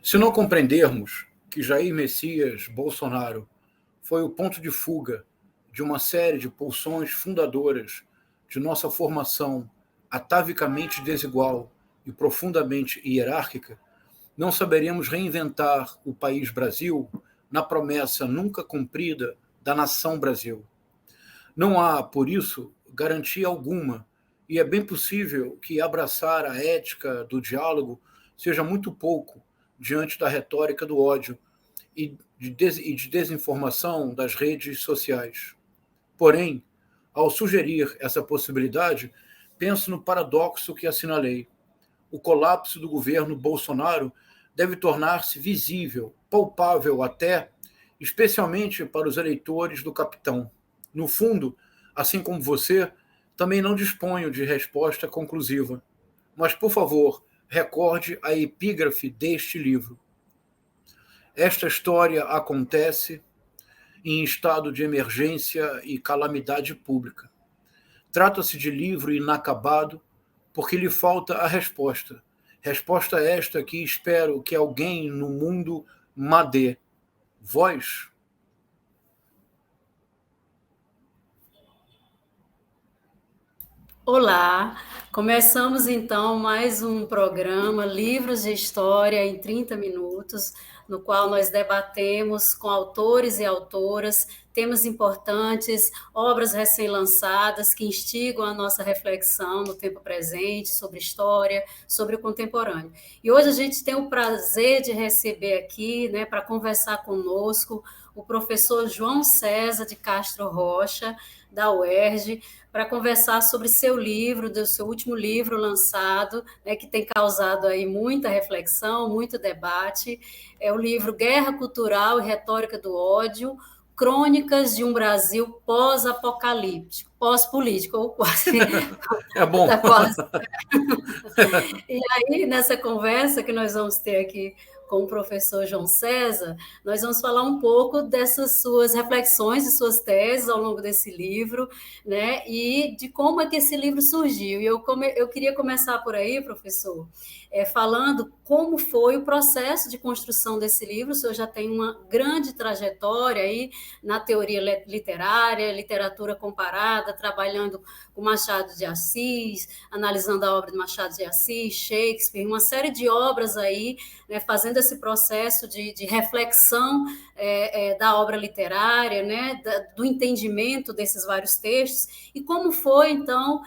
Se não compreendermos que Jair Messias Bolsonaro foi o ponto de fuga de uma série de pulsões fundadoras de nossa formação atavicamente desigual e profundamente hierárquica, não saberemos reinventar o país Brasil na promessa nunca cumprida da nação Brasil. Não há, por isso, garantia alguma, e é bem possível que abraçar a ética do diálogo seja muito pouco diante da retórica do ódio e de desinformação das redes sociais. Porém, ao sugerir essa possibilidade, penso no paradoxo que assinalei. O colapso do governo Bolsonaro deve tornar-se visível, palpável até, especialmente para os eleitores do capitão. No fundo, assim como você, também não disponho de resposta conclusiva. Mas, por favor, recorde a epígrafe deste livro. Esta história acontece em estado de emergência e calamidade pública. Trata-se de livro inacabado, porque lhe falta a resposta. Resposta esta que espero que alguém no mundo me dê. Vós? Olá, começamos então mais um programa Livros de História em 30 minutos, no qual nós debatemos com autores e autoras temas importantes, obras recém-lançadas que instigam a nossa reflexão no tempo presente, sobre história, sobre o contemporâneo. E hoje a gente tem o prazer de receber aqui, né, para conversar conosco, o professor João César de Castro Rocha, da UERJ, para conversar sobre seu livro, do seu último livro lançado, né, que tem causado aí muita reflexão, muito debate. É o livro Guerra Cultural e Retórica do Ódio, Crônicas de um Brasil pós-apocalíptico, pós-político, ou quase. É bom. Tá quase. E aí, nessa conversa que nós vamos ter aqui com o professor João César, nós vamos falar um pouco dessas suas reflexões e suas teses ao longo desse livro, né? E de como é que esse livro surgiu. E eu queria começar por aí, professor, falando como foi o processo de construção desse livro. O senhor já tem uma grande trajetória aí na teoria literária, literatura comparada, trabalhando com Machado de Assis, analisando a obra de Machado de Assis, Shakespeare, uma série de obras aí, né, fazendo esse processo de reflexão da obra literária, né, do entendimento desses vários textos, e como foi, então,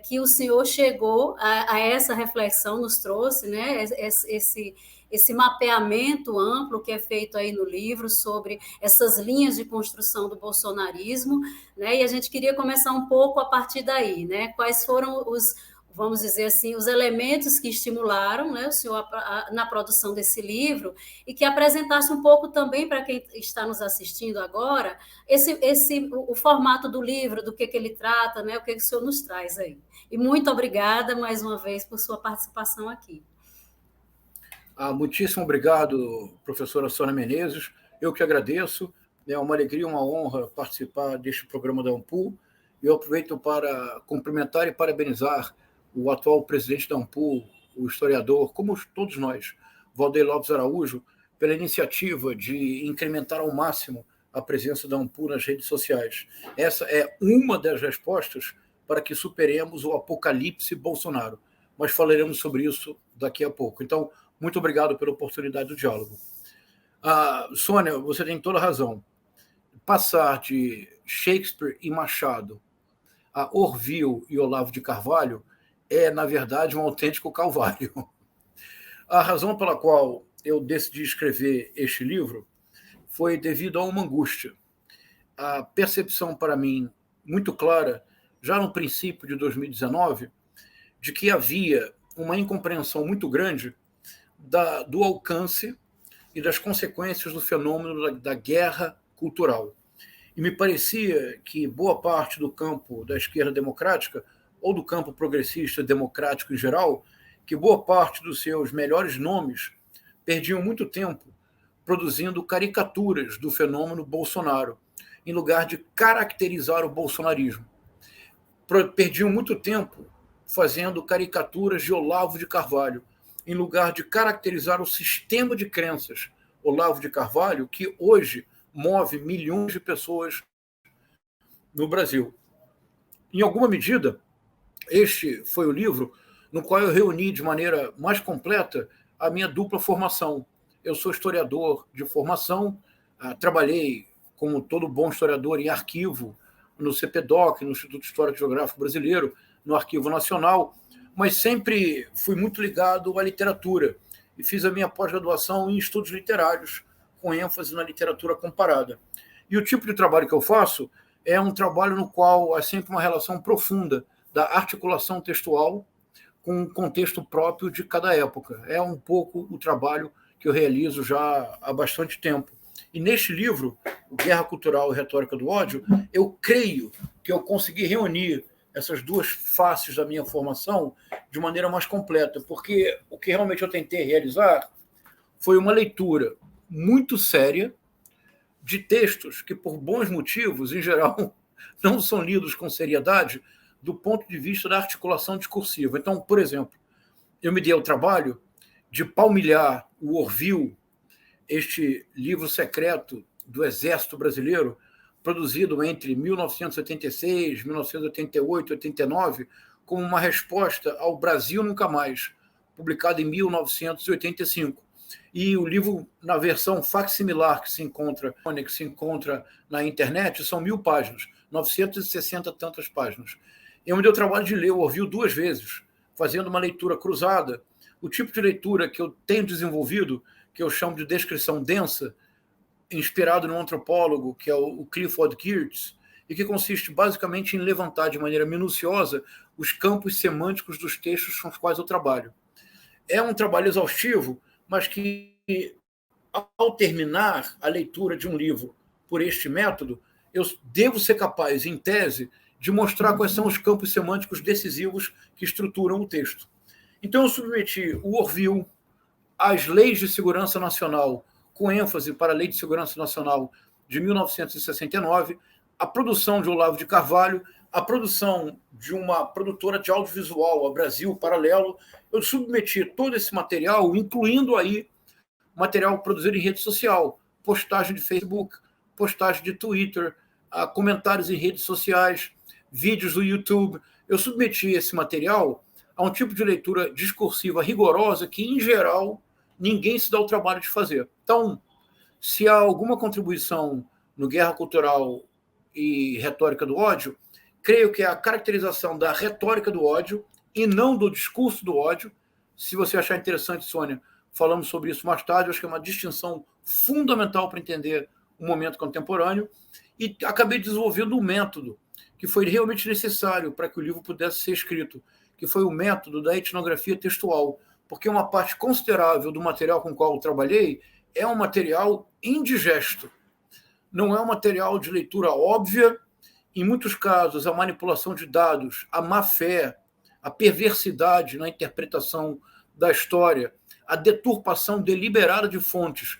que o senhor chegou a essa reflexão, nos trouxe, né, esse mapeamento amplo que é feito aí no livro sobre essas linhas de construção do bolsonarismo, né? E a gente queria começar um pouco a partir daí, né? Quais foram vamos dizer assim, os elementos que estimularam, né, o senhor na produção desse livro, e que apresentasse um pouco também para quem está nos assistindo agora o formato do livro, do que ele trata, né, o que o senhor nos traz aí. E muito obrigada mais uma vez por sua participação aqui. Muitíssimo obrigado, professora Sônia Menezes. Eu que agradeço. É uma alegria, uma honra participar deste programa da Ampul. Eu aproveito para cumprimentar e parabenizar o atual presidente da Ampul, o historiador, como todos nós, Valdeir Lopes Araújo, pela iniciativa de incrementar ao máximo a presença da Ampul nas redes sociais. Essa é uma das respostas para que superemos o apocalipse Bolsonaro. Mas falaremos sobre isso daqui a pouco. Então, muito obrigado pela oportunidade do diálogo. Sônia, você tem toda a razão. Passar de Shakespeare e Machado a Orville e Olavo de Carvalho é, na verdade, um autêntico calvário. A razão pela qual eu decidi escrever este livro foi devido a uma angústia. A percepção para mim muito clara, já no princípio de 2019, de que havia uma incompreensão muito grande do alcance e das consequências do fenômeno da guerra cultural. E me parecia que boa parte do campo da esquerda democrática, ou do campo progressista democrático em geral, que boa parte dos seus melhores nomes perdiam muito tempo produzindo caricaturas do fenômeno Bolsonaro, em lugar de caracterizar o bolsonarismo. Perdiam muito tempo fazendo caricaturas de Olavo de Carvalho, em lugar de caracterizar o sistema de crenças Olavo de Carvalho, que hoje move milhões de pessoas no Brasil. Em alguma medida, este foi o livro no qual eu reuni de maneira mais completa a minha dupla formação. Eu sou historiador de formação, trabalhei, como todo bom historiador, em arquivo, no CPDOC, no Instituto Histórico e Geográfico Brasileiro, no Arquivo Nacional, mas sempre fui muito ligado à literatura e fiz a minha pós-graduação em estudos literários, com ênfase na literatura comparada. E o tipo de trabalho que eu faço é um trabalho no qual há sempre uma relação profunda da articulação textual com o contexto próprio de cada época. É um pouco o trabalho que eu realizo já há bastante tempo. E neste livro, Guerra Cultural e Retórica do Ódio, eu creio que eu consegui reunir essas duas faces da minha formação de maneira mais completa, porque o que realmente eu tentei realizar foi uma leitura muito séria de textos que, por bons motivos, em geral, não são lidos com seriedade do ponto de vista da articulação discursiva. Então, por exemplo, eu me dei ao trabalho de palmilhar o Orville, este livro secreto do Exército Brasileiro, produzido entre 1986, 1988 e 89, como uma resposta ao Brasil Nunca Mais, publicado em 1985. E o livro, na versão facsimilar que se encontra na internet, são 1.000 páginas, 960 tantas páginas. Eu me dei o trabalho de ler o Orville 2 vezes, fazendo uma leitura cruzada, o tipo de leitura que eu tenho desenvolvido, que eu chamo de descrição densa, inspirado num antropólogo, que é o Clifford Geertz, e que consiste basicamente em levantar de maneira minuciosa os campos semânticos dos textos com os quais eu trabalho. É um trabalho exaustivo, mas que, ao terminar a leitura de um livro por este método, eu devo ser capaz, em tese, de mostrar quais são os campos semânticos decisivos que estruturam o texto. Então, eu submeti o Orville às leis de segurança nacional, com ênfase para a Lei de Segurança Nacional de 1969, a produção de Olavo de Carvalho, a produção de uma produtora de audiovisual, a Brasil Paralelo. Eu submeti todo esse material, incluindo aí material produzido em rede social, postagem de Facebook, postagem de Twitter, comentários em redes sociais, vídeos do YouTube. Eu submeti esse material a um tipo de leitura discursiva rigorosa que, em geral, ninguém se dá o trabalho de fazer. Então, se há alguma contribuição no Guerra Cultural e Retórica do Ódio, creio que é a caracterização da retórica do ódio e não do discurso do ódio. Se você achar interessante, Sônia, falamos sobre isso mais tarde. Eu acho que é uma distinção fundamental para entender o momento contemporâneo. E acabei desenvolvendo um método que foi realmente necessário para que o livro pudesse ser escrito, que foi o método da etnografia textual, porque uma parte considerável do material com o qual eu trabalhei é um material indigesto. Não é um material de leitura óbvia. Em muitos casos, a manipulação de dados, a má-fé, a perversidade na interpretação da história, a deturpação deliberada de fontes.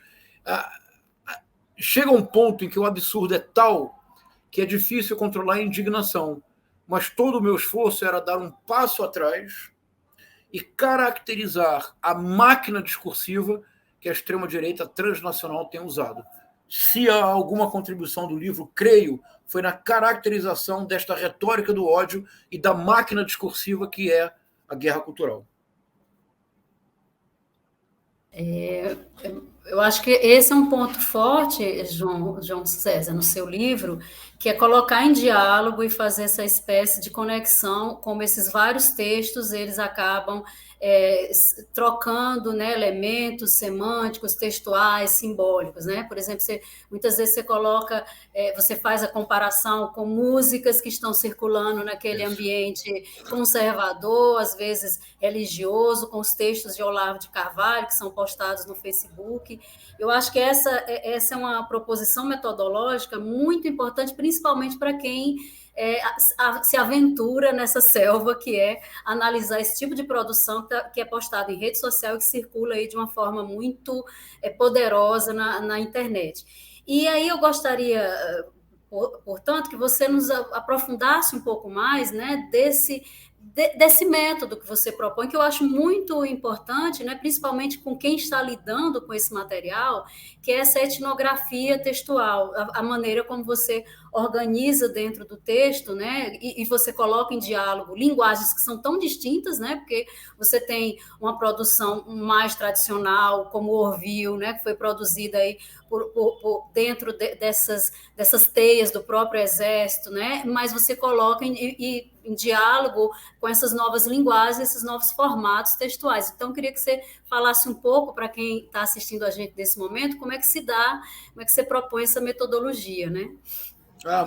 Chega um ponto em que o absurdo é tal que é difícil controlar a indignação, mas todo o meu esforço era dar um passo atrás e caracterizar a máquina discursiva que a extrema-direita transnacional tem usado. Se há alguma contribuição do livro, creio, foi na caracterização desta retórica do ódio e da máquina discursiva que é a guerra cultural. Eu acho que esse é um ponto forte, João César, no seu livro, que é colocar em diálogo e fazer essa espécie de conexão, como esses vários textos, eles acabam trocando, né, elementos semânticos, textuais, simbólicos, né? Por exemplo, muitas vezes você coloca, você faz a comparação com músicas que estão circulando naquele ambiente conservador, às vezes religioso, com os textos de Olavo de Carvalho, que são postados no Facebook. Eu acho que essa é uma proposição metodológica muito importante, principalmente para quem se aventura nessa selva que é analisar esse tipo de produção que é postada em rede social e que circula aí de uma forma muito poderosa na internet. E aí eu gostaria, portanto, que você nos aprofundasse um pouco mais, né, desse método que você propõe, que eu acho muito importante, né, principalmente com quem está lidando com esse material, que é essa etnografia textual, a maneira como você organiza dentro do texto, né, e você coloca em diálogo linguagens que são tão distintas, né, porque você tem uma produção mais tradicional, como o Orville, né, que foi produzida aí por dentro dessas teias do próprio exército, né, mas você coloca em diálogo com essas novas linguagens, esses novos formatos textuais. Então, eu queria que você falasse um pouco para quem está assistindo a gente nesse momento, como é que se dá, como é que você propõe essa metodologia, né?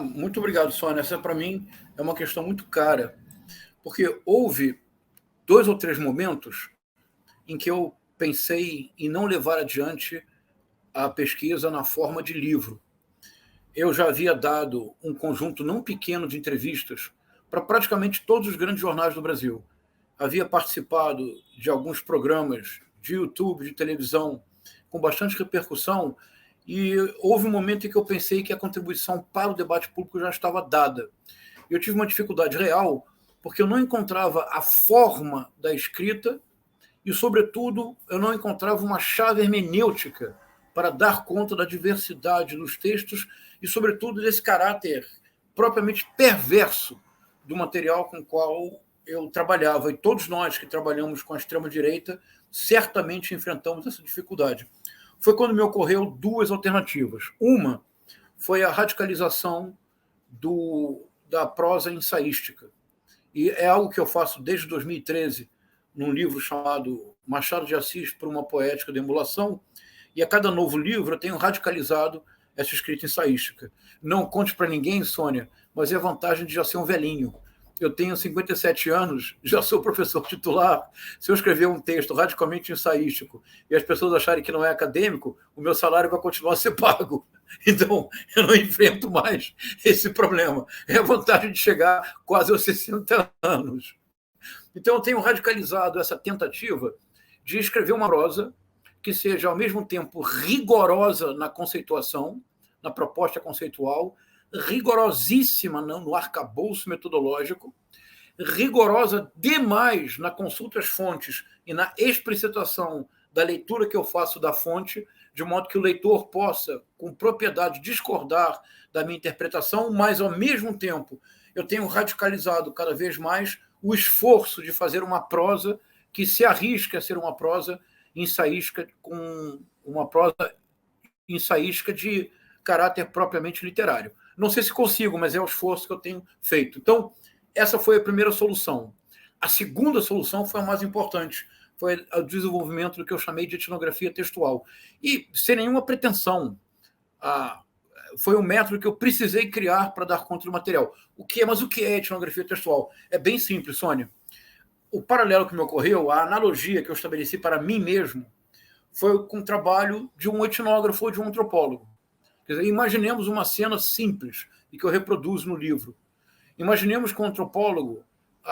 Muito obrigado, Sônia. Essa, para mim, é uma questão muito cara, porque houve 2 ou 3 momentos em que eu pensei em não levar adiante a pesquisa na forma de livro. Eu já havia dado um conjunto não pequeno de entrevistas para praticamente todos os grandes jornais do Brasil. Havia participado de alguns programas de YouTube, de televisão, com bastante repercussão, e houve um momento em que eu pensei que a contribuição para o debate público já estava dada. Eu tive uma dificuldade real, porque eu não encontrava a forma da escrita e, sobretudo, eu não encontrava uma chave hermenêutica para dar conta da diversidade dos textos e, sobretudo, desse caráter propriamente perverso do material com o qual eu trabalhava. E todos nós que trabalhamos com a extrema-direita certamente enfrentamos essa dificuldade. Foi quando me ocorreu 2 alternativas. Uma foi a radicalização da prosa ensaística. E é algo que eu faço desde 2013, num livro chamado Machado de Assis por uma Poética de Emulação, e a cada novo livro eu tenho radicalizado essa escrita ensaística. Não conte para ninguém, Sônia, mas é a vantagem de já ser um velhinho. Eu tenho 57 anos, já sou professor titular. Se eu escrever um texto radicalmente ensaístico e as pessoas acharem que não é acadêmico, o meu salário vai continuar a ser pago. Então, eu não enfrento mais esse problema. É a vantagem de chegar quase aos 60 anos. Então, eu tenho radicalizado essa tentativa de escrever uma prosa que seja, ao mesmo tempo, rigorosa na conceituação, na proposta conceitual, rigorosíssima no arcabouço metodológico, rigorosa demais na consulta às fontes e na explicitação da leitura que eu faço da fonte, de modo que o leitor possa, com propriedade, discordar da minha interpretação, mas, ao mesmo tempo, eu tenho radicalizado cada vez mais o esforço de fazer uma prosa que se arrisca a ser uma prosa ensaística, com uma prosa ensaística de caráter propriamente literário. Não sei se consigo, mas é o esforço que eu tenho feito. Então, essa foi a primeira solução. A segunda solução foi a mais importante, foi o desenvolvimento do que eu chamei de etnografia textual. E, sem nenhuma pretensão, foi um método que eu precisei criar para dar conta do material. Mas o que é etnografia textual? É bem simples, Sônia. O paralelo que me ocorreu, a analogia que eu estabeleci para mim mesmo, foi com o trabalho de um etnógrafo ou de um antropólogo. Quer dizer, imaginemos uma cena simples e que eu reproduzo no livro. Imaginemos que um antropólogo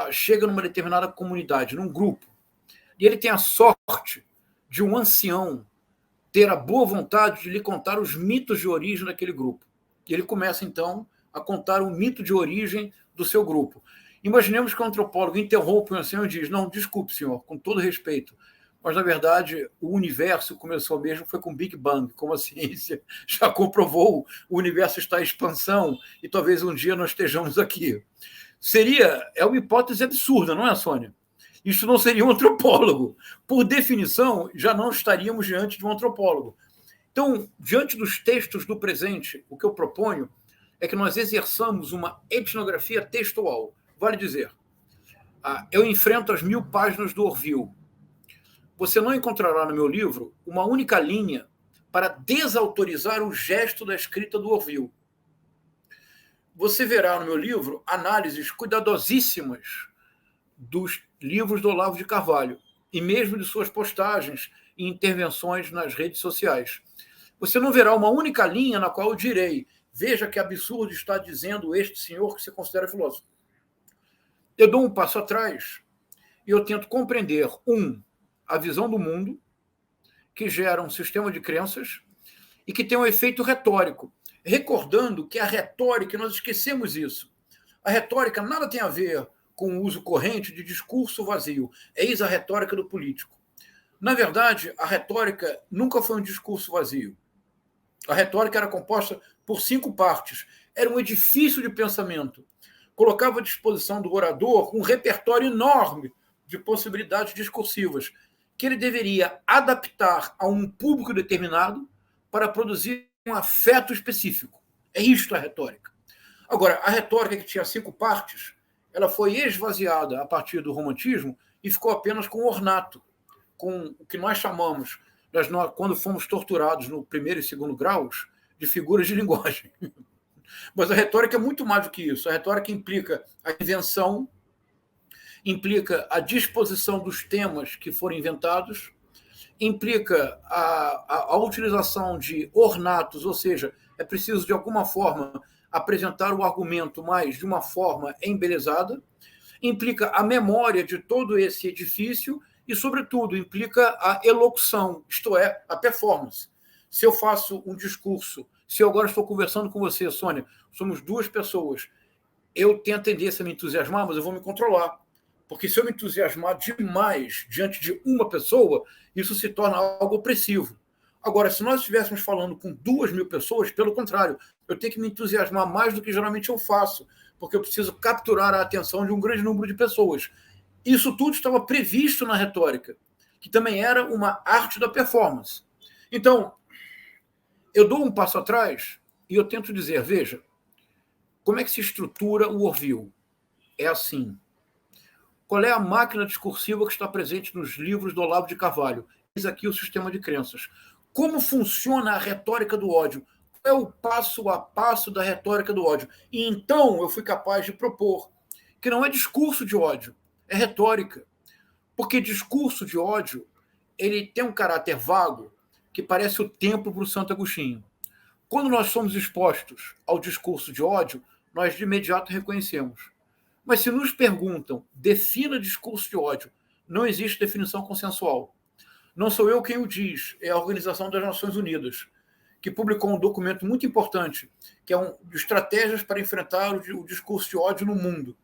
chega numa determinada comunidade, num grupo, e ele tem a sorte de um ancião ter a boa vontade de lhe contar os mitos de origem daquele grupo. E ele começa, então, a contar o mito de origem do seu grupo. Imaginemos que o antropólogo interrompe o ancião e diz: não, desculpe, senhor, com todo respeito, mas, na verdade, o universo começou mesmo foi com o Big Bang, como a ciência já comprovou, o universo está em expansão e talvez um dia nós estejamos aqui. É uma hipótese absurda, não é, Sônia? Isso não seria um antropólogo. Por definição, já não estaríamos diante de um antropólogo. Então, diante dos textos do presente, o que eu proponho é que nós exerçamos uma etnografia textual. Vale dizer, eu enfrento as 1000 páginas do Orville. Você não encontrará no meu livro uma única linha para desautorizar o gesto da escrita do Orville. Você verá no meu livro análises cuidadosíssimas dos livros do Olavo de Carvalho e mesmo de suas postagens e intervenções nas redes sociais. Você não verá uma única linha na qual eu direi: veja que absurdo está dizendo este senhor que se considera filósofo. Eu dou um passo atrás e eu tento compreender, a visão do mundo, que gera um sistema de crenças e que tem um efeito retórico. Recordando que a retórica, nós esquecemos isso, a retórica nada tem a ver com o uso corrente de discurso vazio. Eis a retórica do político. Na verdade, a retórica nunca foi um discurso vazio. A retórica era composta por 5 partes. Era um edifício de pensamento. Colocava à disposição do orador um repertório enorme de possibilidades discursivas que ele deveria adaptar a um público determinado para produzir um afeto específico. É isto a retórica. Agora, a retórica, que tinha 5 partes, ela foi esvaziada a partir do romantismo e ficou apenas com o ornato, com o que nós chamamos, quando fomos torturados no primeiro e segundo graus, de figuras de linguagem. Mas a retórica é muito mais do que isso. A retórica implica a invenção, implica a disposição dos temas que foram inventados, implica a utilização de ornatos, ou seja, é preciso, de alguma forma, apresentar o argumento, mas de uma forma embelezada, implica a memória de todo esse edifício e, sobretudo, implica a elocução, isto é, a performance. Se eu faço um discurso, se eu agora estou conversando com você, Sônia, somos 2 pessoas, eu tenho a tendência a me entusiasmar, mas eu vou me controlar. Porque se eu me entusiasmar demais diante de uma pessoa, isso se torna algo opressivo. Agora, se nós estivéssemos falando com 2.000 pessoas, pelo contrário, eu tenho que me entusiasmar mais do que geralmente eu faço, porque eu preciso capturar a atenção de um grande número de pessoas. Isso tudo estava previsto na retórica, que também era uma arte da performance. Então, eu dou um passo atrás e eu tento dizer, veja, como é que se estrutura o Orville? É assim. Qual é a máquina discursiva que está presente nos livros do Olavo de Carvalho? Eis aqui o sistema de crenças. Como funciona a retórica do ódio? Qual é o passo a passo da retórica do ódio? E então eu fui capaz de propor que não é discurso de ódio, é retórica. Porque discurso de ódio, ele tem um caráter vago que parece o templo para o Santo Agostinho. Quando nós somos expostos ao discurso de ódio, nós de imediato reconhecemos. Mas se nos perguntam, defina discurso de ódio, não existe definição consensual. Não sou eu quem o diz, é a Organização das Nações Unidas, que publicou um documento muito importante, que é de estratégias para enfrentar o discurso de ódio no mundo.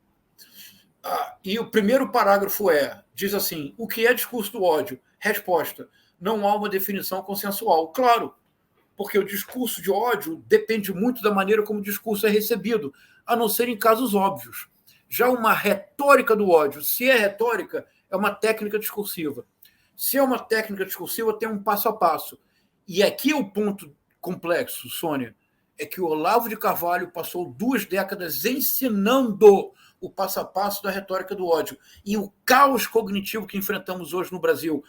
E o primeiro parágrafo diz assim, o que é discurso do ódio? Resposta, não há uma definição consensual. Claro, porque o discurso de ódio depende muito da maneira como o discurso é recebido, a não ser em casos óbvios. Já uma retórica do ódio, se é retórica, é uma técnica discursiva. Se é uma técnica discursiva, tem um passo a passo. E aqui é o ponto complexo, Sônia, é que o Olavo de Carvalho passou 2 décadas ensinando o passo a passo da retórica do ódio. E o caos cognitivo que enfrentamos hoje no Brasil,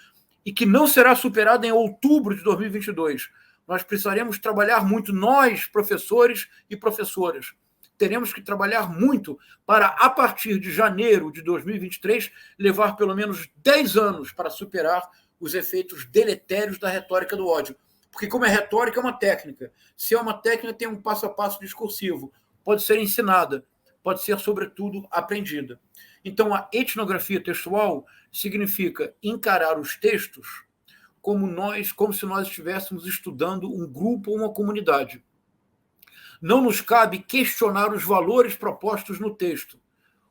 e que não será superado em outubro de 2022. Nós precisaremos trabalhar muito, nós, professores e professoras, teremos que trabalhar muito para, a partir de janeiro de 2023, levar pelo menos 10 anos para superar os efeitos deletérios da retórica do ódio. Porque, como é retórica, é uma técnica. Se é uma técnica, tem um passo a passo discursivo. Pode ser ensinada, pode ser, sobretudo, aprendida. Então, a etnografia textual significa encarar os textos como se nós estivéssemos estudando um grupo ou uma comunidade. Não nos cabe questionar os valores propostos no texto.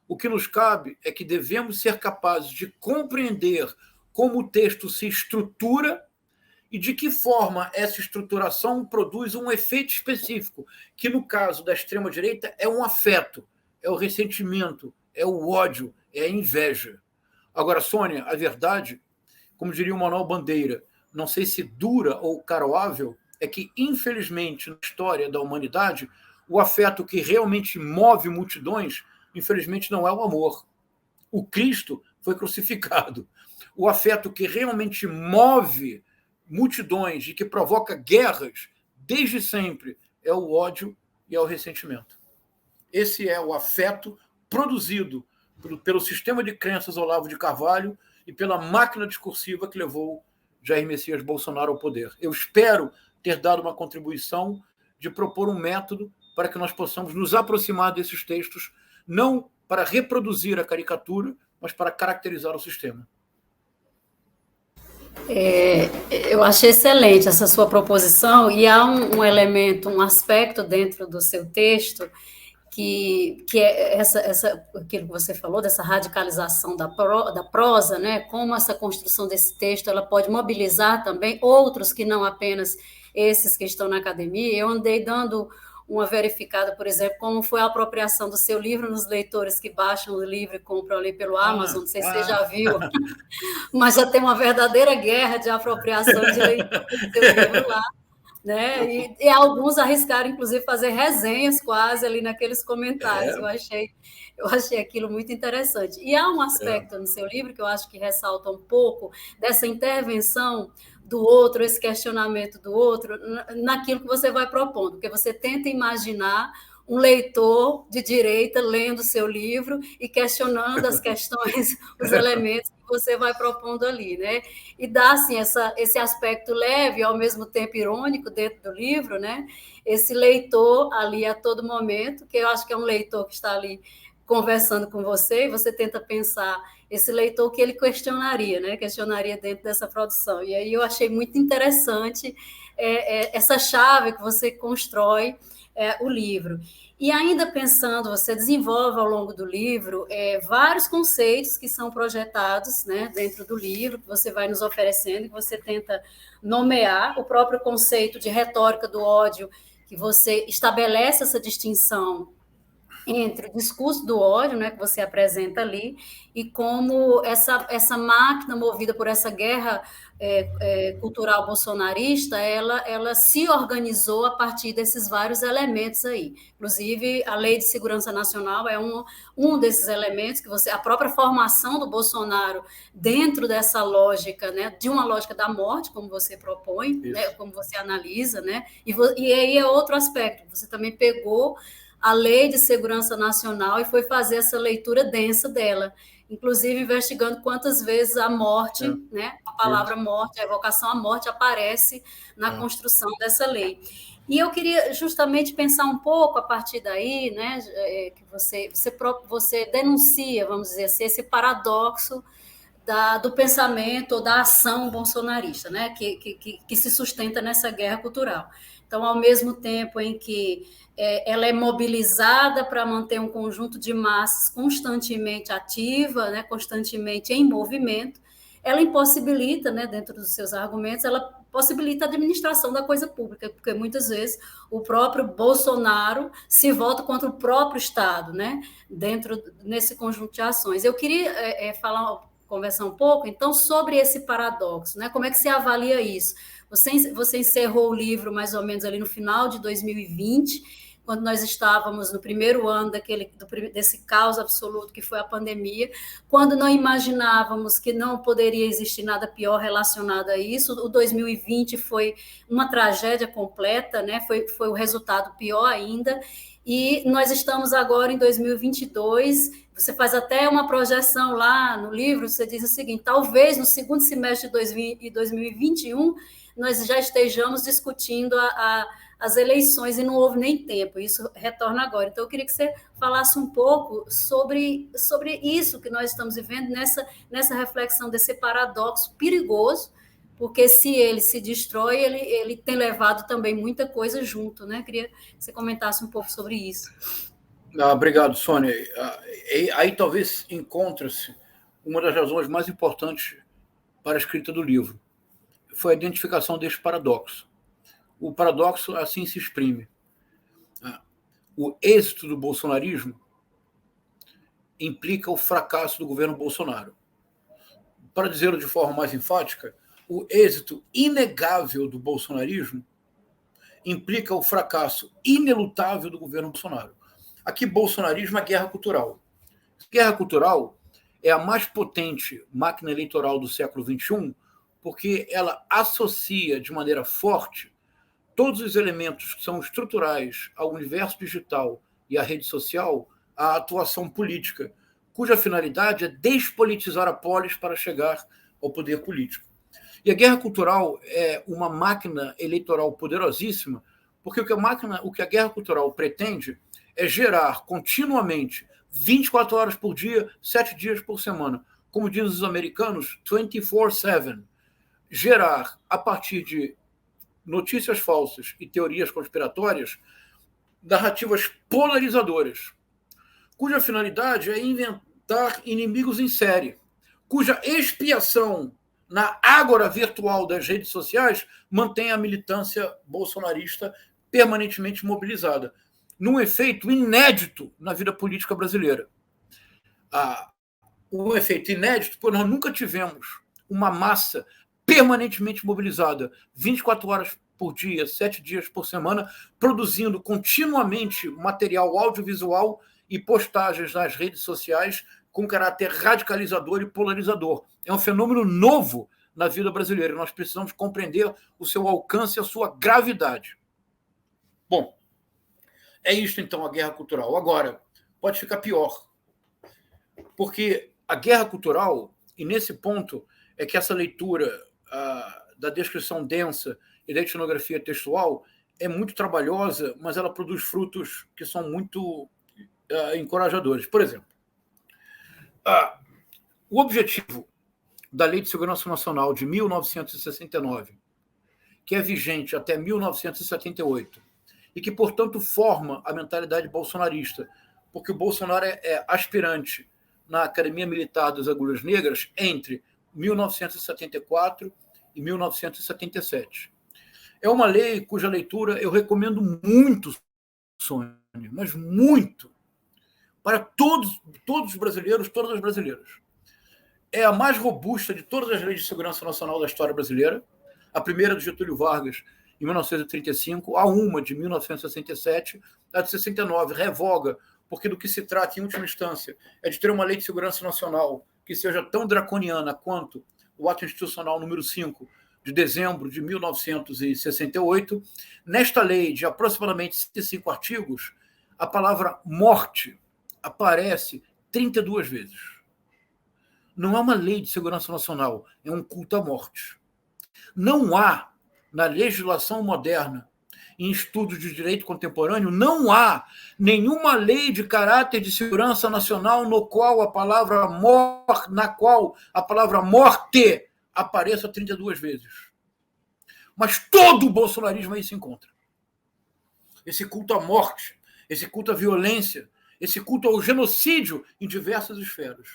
O que nos cabe é que devemos ser capazes de compreender como o texto se estrutura e de que forma essa estruturação produz um efeito específico, que no caso da extrema-direita é um afeto, é o ressentimento, é o ódio, é a inveja. Agora, Sônia, a verdade, como diria o Manuel Bandeira, não sei se dura ou caroável, é que, infelizmente, na história da humanidade, o afeto que realmente move multidões, infelizmente, não é o amor. O Cristo foi crucificado. O afeto que realmente move multidões e que provoca guerras, desde sempre, é o ódio e é o ressentimento. Esse é o afeto produzido pelo sistema de crenças Olavo de Carvalho e pela máquina discursiva que levou Jair Messias Bolsonaro ao poder. Eu espero ter dado uma contribuição de propor um método para que nós possamos nos aproximar desses textos, não para reproduzir a caricatura, mas para caracterizar o sistema. Eu achei excelente essa sua proposição, e há um elemento, um aspecto dentro do seu texto que é aquilo que você falou, dessa radicalização da prosa, né? Como essa construção desse texto ela pode mobilizar também outros que não apenas esses que estão na academia. Eu andei dando uma verificada, por exemplo, como foi a apropriação do seu livro nos leitores que baixam o livro e compram ali pelo Amazon, não sei se você já viu, mas já tem uma verdadeira guerra de apropriação de leitura do seu livro lá. Né? E alguns arriscaram, inclusive, fazer resenhas quase ali naqueles comentários. Eu achei aquilo muito interessante. E há um aspecto no seu livro que eu acho que ressalta um pouco dessa intervenção do outro, esse questionamento do outro, naquilo que você vai propondo, porque você tenta imaginar um leitor de direita lendo seu livro e questionando as questões, os elementos que você vai propondo ali, né? E dá, assim, esse aspecto leve e, ao mesmo tempo, irônico dentro do livro, né? Esse leitor ali a todo momento, que eu acho que é um leitor que está ali conversando com você, e você tenta pensar esse leitor que ele questionaria, né? Questionaria dentro dessa produção. E aí eu achei muito interessante essa chave que você constrói o livro. E ainda pensando, você desenvolve ao longo do livro vários conceitos que são projetados, né, dentro do livro, que você vai nos oferecendo, que você tenta nomear, o próprio conceito de retórica do ódio, que você estabelece essa distinção entre o discurso do ódio, né, que você apresenta ali, e como essa máquina movida por essa guerra cultural bolsonarista, ela se organizou a partir desses vários elementos aí. Inclusive, a Lei de Segurança Nacional é um desses elementos que a própria formação do Bolsonaro dentro dessa lógica, né, de uma lógica da morte, como você propõe, né, como você analisa, né, e aí é outro aspecto, você também pegou a Lei de Segurança Nacional e foi fazer essa leitura densa dela, inclusive investigando quantas vezes a morte, né, a palavra morte, a evocação à morte aparece na construção dessa lei. E eu queria justamente pensar um pouco a partir daí, né, que você denuncia, vamos dizer assim, esse paradoxo do pensamento ou da ação bolsonarista, né, que se sustenta nessa guerra cultural. Então, ao mesmo tempo em que ela é mobilizada para manter um conjunto de massas constantemente ativa, né, constantemente em movimento, ela impossibilita, né, dentro dos seus argumentos, ela possibilita a administração da coisa pública, porque muitas vezes o próprio Bolsonaro se volta contra o próprio Estado, né, nesse conjunto de ações. Eu queria conversar um pouco, então, sobre esse paradoxo, né, como é que se avalia isso? Você encerrou o livro mais ou menos ali no final de 2020, quando nós estávamos no primeiro ano desse caos absoluto que foi a pandemia, quando não imaginávamos que não poderia existir nada pior relacionado a isso. O 2020 foi uma tragédia completa, né? Foi o resultado pior ainda. E nós estamos agora em 2022, você faz até uma projeção lá no livro, você diz o seguinte: talvez no segundo semestre de 2021 nós já estejamos discutindo as eleições e não houve nem tempo, isso retorna agora. Então, eu queria que você falasse um pouco sobre isso que nós estamos vivendo, nessa reflexão desse paradoxo perigoso, porque se ele se destrói, ele tem levado também muita coisa junto, né? Queria que você comentasse um pouco sobre isso. Obrigado, Sônia. Aí talvez encontre-se uma das razões mais importantes para a escrita do livro. Foi a identificação deste paradoxo. O paradoxo assim se exprime. O êxito do bolsonarismo implica o fracasso do governo Bolsonaro. Para dizê-lo de forma mais enfática, o êxito inegável do bolsonarismo implica o fracasso inelutável do governo Bolsonaro. Aqui, bolsonarismo é guerra cultural. Guerra cultural é a mais potente máquina eleitoral do século XXI, porque ela associa de maneira forte todos os elementos que são estruturais ao universo digital e à rede social à atuação política, cuja finalidade é despolitizar a polis para chegar ao poder político. E a guerra cultural é uma máquina eleitoral poderosíssima, porque o que a guerra cultural pretende é gerar continuamente, 24 horas por dia, 7 dias por semana, como dizem os americanos, 24/7, gerar, a partir de notícias falsas e teorias conspiratórias, narrativas polarizadoras, cuja finalidade é inventar inimigos em série, cuja expiação na ágora virtual das redes sociais mantém a militância bolsonarista permanentemente mobilizada, num efeito inédito na vida política brasileira. Um efeito inédito, porque nós nunca tivemos uma massa permanentemente mobilizada, 24 horas por dia, 7 dias por semana, produzindo continuamente material audiovisual e postagens nas redes sociais com caráter radicalizador e polarizador. É um fenômeno novo na vida brasileira. Nós precisamos compreender o seu alcance e a sua gravidade. Bom, é isso, então, a guerra cultural. Agora, pode ficar pior, porque a guerra cultural, e nesse ponto é que essa leitura da descrição densa e da etnografia textual é muito trabalhosa, mas ela produz frutos que são muito encorajadores. Por exemplo, o objetivo da Lei de Segurança Nacional de 1969, que é vigente até 1978, e que, portanto, forma a mentalidade bolsonarista, porque o Bolsonaro é aspirante na Academia Militar das Agulhas Negras entre 1974 e 1977. É uma lei cuja leitura eu recomendo muito, Sônia, mas muito, para todos os brasileiros, todas as brasileiras. É a mais robusta de todas as leis de segurança nacional da história brasileira. A primeira de Getúlio Vargas, em 1935, a uma de 1967, a de 69 revoga, porque do que se trata, em última instância, é de ter uma lei de segurança nacional que seja tão draconiana quanto o ato institucional número 5, de dezembro de 1968. Nesta lei, de aproximadamente 65 artigos, a palavra morte aparece 32 vezes. Não é uma lei de segurança nacional, é um culto à morte. Não há, na legislação moderna, em estudos de direito contemporâneo, não há nenhuma lei de caráter de segurança nacional na qual a palavra morte apareça 32 vezes. Mas todo o bolsonarismo aí se encontra. Esse culto à morte, esse culto à violência, esse culto ao genocídio em diversas esferas,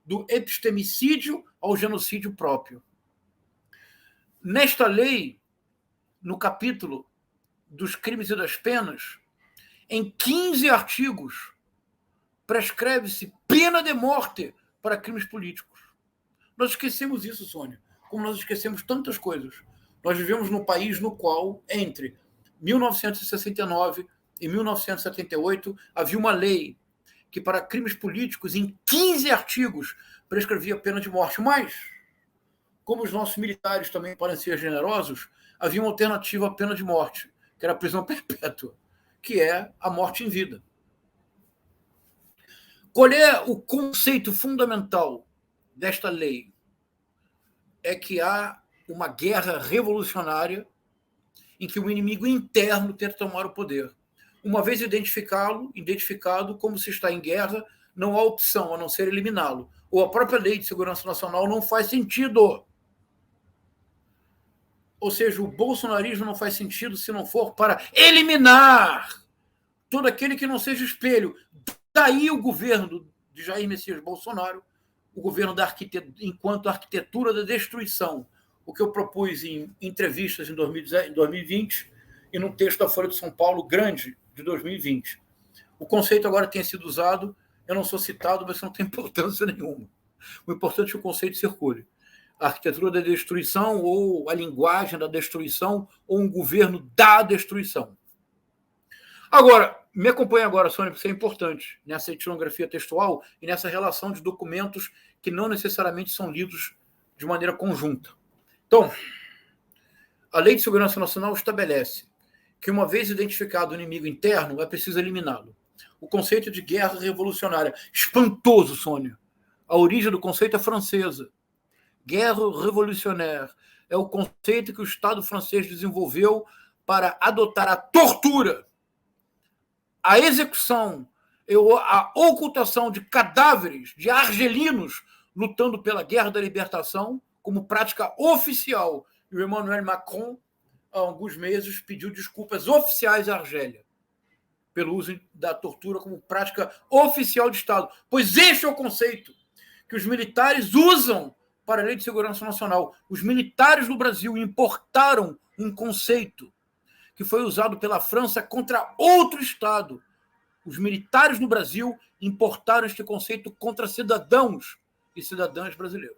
do epistemicídio ao genocídio próprio. Nesta lei, no capítulo dos crimes e das penas, em 15 artigos, prescreve-se pena de morte para crimes políticos. Nós esquecemos isso, Sônia, como nós esquecemos tantas coisas. Nós vivemos num país no qual, entre 1969 e 1978, havia uma lei que, para crimes políticos, em 15 artigos, prescrevia pena de morte. Mas, como os nossos militares também podem ser generosos, havia uma alternativa à pena de morte, que era a prisão perpétua, que é a morte em vida. Qual é o conceito fundamental desta lei? É que há uma guerra revolucionária em que o inimigo interno tenta tomar o poder. Uma vez identificado como se está em guerra, não há opção a não ser eliminá-lo. Ou a própria Lei de Segurança Nacional não faz sentido. Ou seja, o bolsonarismo não faz sentido se não for para eliminar todo aquele que não seja espelho. Daí o governo de Jair Messias Bolsonaro, o governo enquanto arquitetura da destruição, o que eu propus em entrevistas em 2020 e num texto da Folha de São Paulo grande de 2020. O conceito agora tem sido usado, eu não sou citado, mas não tem importância nenhuma. O importante é que o conceito circule. A arquitetura da destruição, ou a linguagem da destruição, ou um governo da destruição. Agora, me acompanhe agora, Sônia, porque isso é importante, nessa etnografia textual e nessa relação de documentos que não necessariamente são lidos de maneira conjunta. Então, a Lei de Segurança Nacional estabelece que, uma vez identificado o inimigo interno, é preciso eliminá-lo. O conceito de guerra revolucionária, espantoso, Sônia. A origem do conceito é francesa. Guerra revolutionnaire é o conceito que o Estado francês desenvolveu para adotar a tortura, a execução, a ocultação de cadáveres de argelinos lutando pela Guerra da Libertação como prática oficial. E o Emmanuel Macron, há alguns meses, pediu desculpas oficiais à Argélia pelo uso da tortura como prática oficial de Estado. Pois este é o conceito que os militares usam para a Lei de Segurança Nacional. Os militares no Brasil importaram um conceito que foi usado pela França contra outro Estado. Os militares no Brasil importaram este conceito contra cidadãos e cidadãs brasileiros.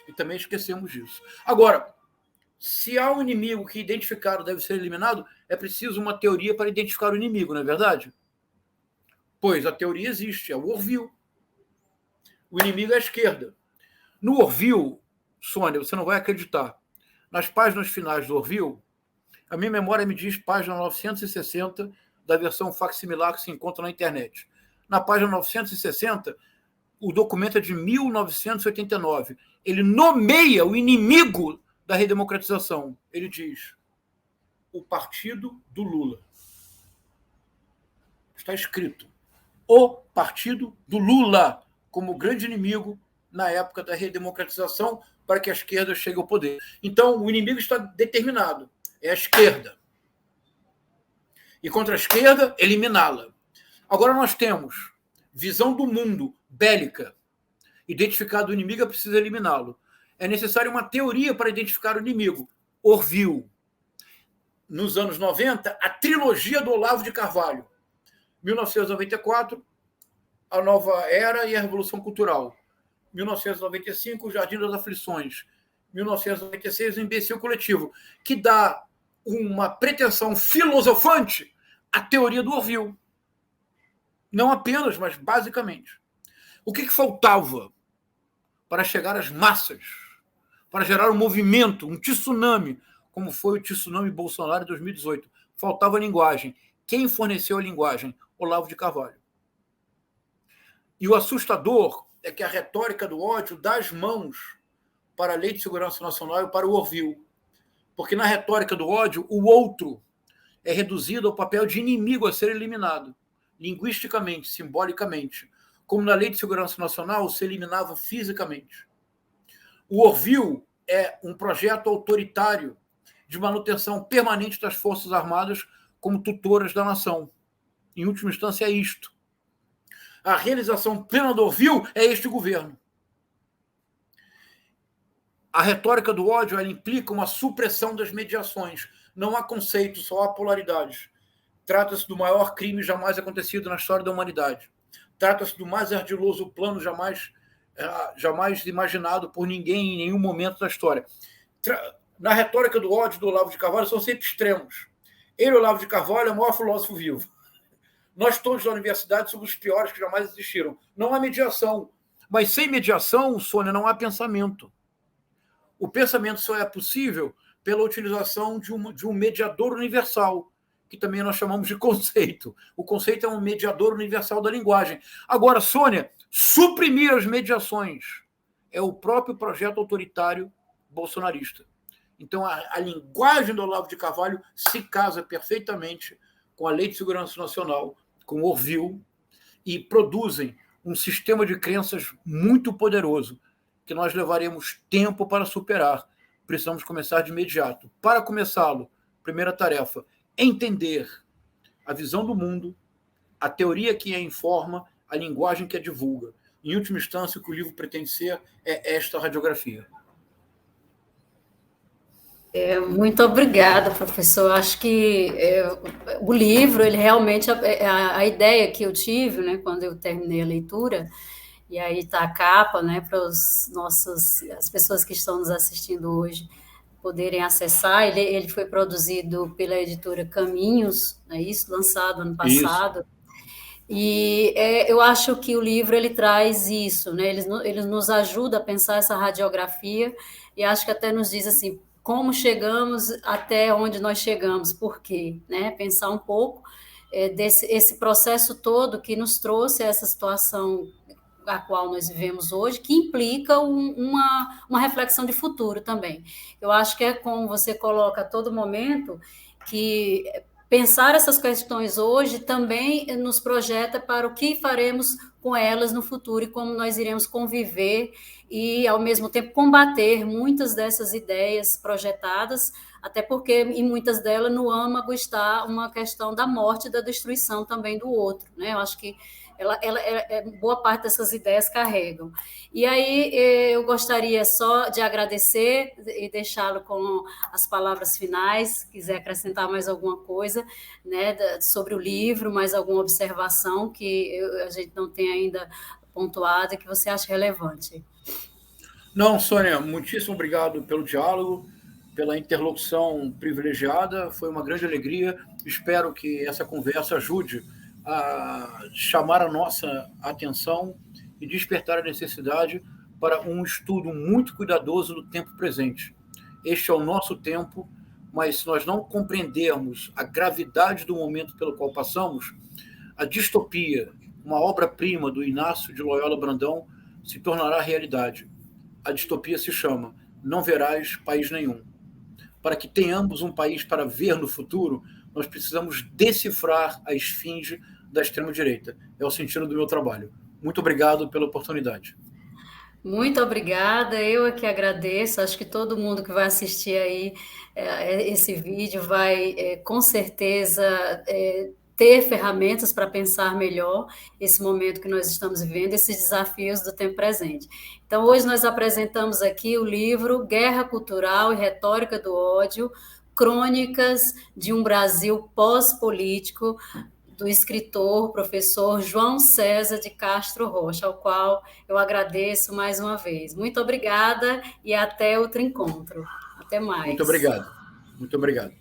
E também esquecemos disso. Agora, se há um inimigo que identificado deve ser eliminado, é preciso uma teoria para identificar o inimigo, não é verdade? Pois a teoria existe, é o Orville. O inimigo é a esquerda. No Orville, Sônia, você não vai acreditar, nas páginas finais do Orville, a minha memória me diz página 960 da versão facsimilar que se encontra na internet. Na página 960, o documento é de 1989. Ele nomeia o inimigo da redemocratização. Ele diz: o partido do Lula. Está escrito: o partido do Lula como grande inimigo na época da redemocratização para que a esquerda chegue ao poder. Então, o inimigo está determinado. É a esquerda. E contra a esquerda, eliminá-la. Agora nós temos visão do mundo bélica. Identificado o inimigo, é preciso eliminá-lo. É necessário uma teoria para identificar o inimigo. Orville. Nos anos 90, a trilogia do Olavo de Carvalho. 1994, a Nova Era e a Revolução Cultural. 1995, o Jardim das Aflições. 1996, o Imbecil Coletivo, que dá uma pretensão filosofante à teoria do Orville. Não apenas, mas basicamente. O que faltava para chegar às massas, para gerar um movimento, um tsunami, como foi o tsunami Bolsonaro em 2018? Faltava linguagem. Quem forneceu a linguagem? Olavo de Carvalho. E o assustador é que a retórica do ódio dá as mãos para a Lei de Segurança Nacional e para o Orville. Porque na retórica do ódio, o outro é reduzido ao papel de inimigo a ser eliminado, linguisticamente, simbolicamente, como na Lei de Segurança Nacional se eliminava fisicamente. O Orville é um projeto autoritário de manutenção permanente das Forças Armadas como tutoras da nação. Em última instância, é isto. A realização plena do Orville é este governo. A retórica do ódio ela implica uma supressão das mediações. Não há conceito, só há polaridades. Trata-se do maior crime jamais acontecido na história da humanidade. Trata-se do mais ardiloso plano jamais imaginado por ninguém em nenhum momento da história. Na retórica do ódio do Olavo de Carvalho são sempre extremos. Ele, Olavo de Carvalho, é o maior filósofo vivo. Nós todos da universidade somos os piores que jamais existiram. Não há mediação. Mas sem mediação, Sônia, não há pensamento. O pensamento só é possível pela utilização de um mediador universal, que também nós chamamos de conceito. O conceito é um mediador universal da linguagem. Agora, Sônia, suprimir as mediações é o próprio projeto autoritário bolsonarista. Então, a linguagem do Olavo de Carvalho se casa perfeitamente com a Lei de Segurança Nacional, com o Orville, e produzem um sistema de crenças muito poderoso, que nós levaremos tempo para superar. Precisamos começar de imediato. Para começá-lo, primeira tarefa, entender a visão do mundo, a teoria que a informa, a linguagem que a divulga. Em última instância, o que o livro pretende ser é esta radiografia. Muito obrigada, professor. Acho que o livro, ele realmente, a ideia que eu tive, né, quando eu terminei a leitura, e aí está a capa, né, para as pessoas que estão nos assistindo hoje poderem acessar. Ele foi produzido pela editora Caminhos, é isso, lançado ano passado. Isso. E eu acho que o livro ele traz isso, né? Ele nos ajuda a pensar essa radiografia e acho que até nos diz assim, como chegamos até onde nós chegamos, por quê? Né? Pensar um pouco esse processo todo que nos trouxe a essa situação a qual nós vivemos hoje, que implica uma reflexão de futuro também. Eu acho que é como você coloca a todo momento, que pensar essas questões hoje também nos projeta para o que faremos com elas no futuro e como nós iremos conviver e, ao mesmo tempo, combater muitas dessas ideias projetadas até porque em muitas delas no âmago está uma questão da morte e da destruição também do outro, né? Eu acho que boa parte dessas ideias carregam. E aí eu gostaria só de agradecer e deixá-lo com as palavras finais, se quiser acrescentar mais alguma coisa, né, sobre o livro, mais alguma observação que a gente não tem ainda pontuado e que você acha relevante. Não, Sônia, muitíssimo obrigado pelo diálogo, pela interlocução privilegiada, foi uma grande alegria. Espero que essa conversa ajude a chamar a nossa atenção e despertar a necessidade para um estudo muito cuidadoso do tempo presente. Este é o nosso tempo, mas se nós não compreendermos a gravidade do momento pelo qual passamos, a distopia, uma obra-prima do Inácio de Loyola Brandão, se tornará realidade. A distopia se chama Não Verás País Nenhum. Para que tenhamos um país para ver no futuro, nós precisamos decifrar a esfinge da extrema-direita. É o sentido do meu trabalho. Muito obrigado pela oportunidade. Muito obrigada, eu é que agradeço. Acho que todo mundo que vai assistir aí esse vídeo vai, com certeza, ter ferramentas para pensar melhor esse momento que nós estamos vivendo, esses desafios do tempo presente. Então, hoje nós apresentamos aqui o livro Guerra Cultural e Retórica do Ódio, Crônicas de um Brasil Pós-Político, do escritor, professor João César de Castro Rocha, ao qual eu agradeço mais uma vez. Muito obrigada e até outro encontro. Até mais. Muito obrigado. Muito obrigado.